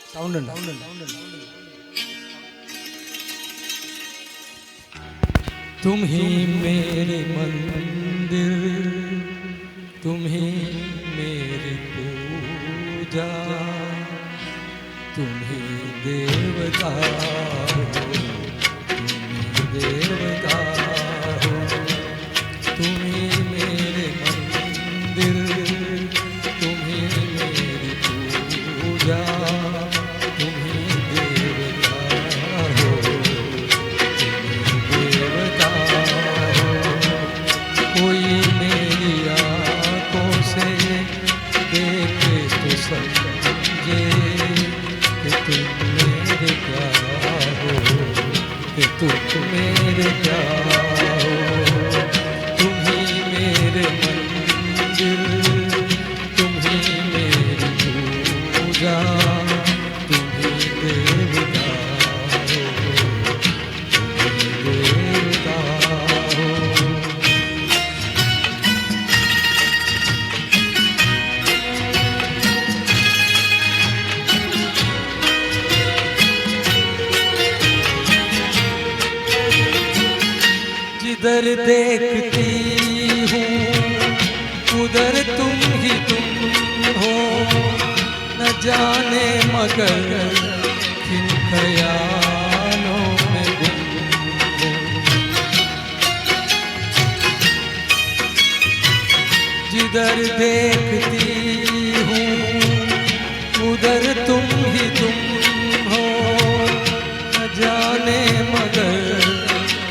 Sound तुम ही मेरे मंदिर, तुम ही मेरी पूजा, तुम ही देवता हो, तुम ही देवता हो। तुम ही मेरे मंदिर, तुम ही मेरी पूजा, तुम ही देवता हो, तुम ही देवता हो। कोई मेरी आँखों से देखे तो समझे कि तुम मेरे क्या हो, कि तुम मेरे क्या हो। तुम ही मेरे मंदिर, तुम ही मेरी पूजा, तुम ही देवता हो, तुम ही देवता हो। जिधर देखती हूँ उधर तुम ही तुम हो, न जाने मगर किन ख्यालों में गुम हो। जिधर देखती हूँ उधर तुम ही तुम हो, न जाने मगर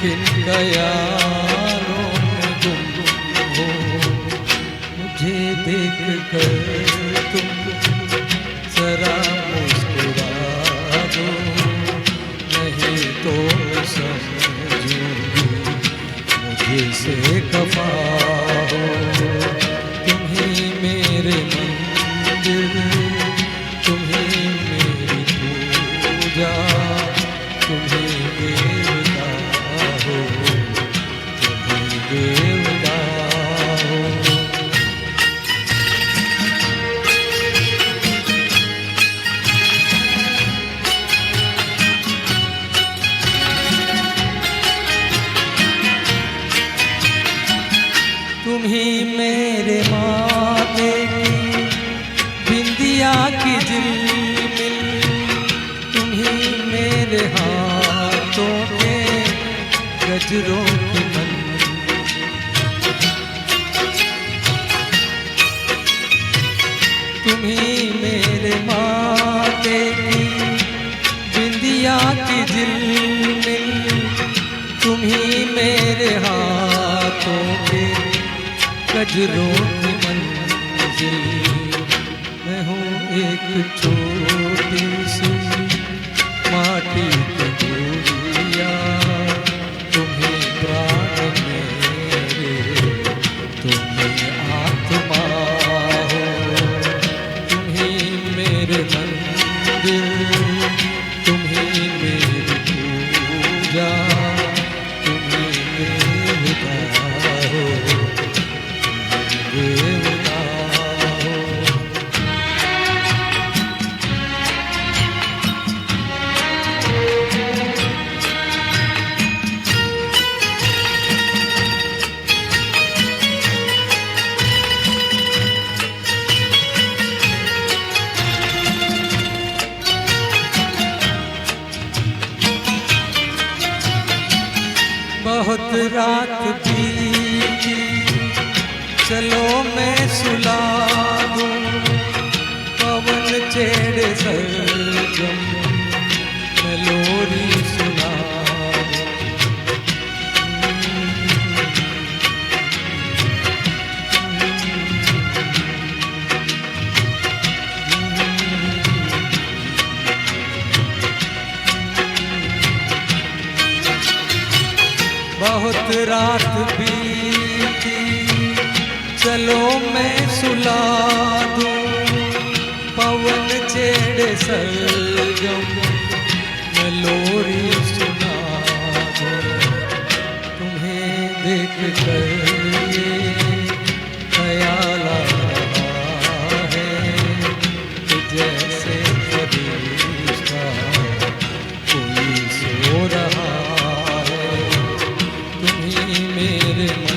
किन ख्यालों में गुम हो। मुझे देख कर तुम जरा मुस्कुरा दो, नहीं तो मैं समझूंगी मुझे से खफा हो। तुम ही मेरे मंदिर, तुम ही मेरी पूजा, तुम ही देवता हो, तुम ही देवता हो। तुम ही मेरे माथे की बिंदिया की झिलमिल, तुम ही मेरे हाथों के गजरों की मन। तुम ही मेरे माथे की बिंदिया की झिलमिल, तुम ही मेरे हाथों के गजरों की मंजिल। मैं हूँ एक छोटी सी माटी की गुड़िया, तुम्हें प्राण मेरे, तुम्हें आत्मा हो। तुम ही मेरे मंदिर, तुम ही मेरी पूजा, तुम ही देवता हो, देवता हो। बहुत रात बीती, चलो मैं सुला दूं, पवन छेड़े सरगम, मैं लोरी सुना बहुत रात बीती, चलो मैं सुला दूं, पवन छेड़े सरगम, मैं लोरी सुना दूं। तुम्हें देख कर ये ख्याल आ रहा है कि जैसे कभी मेरे मन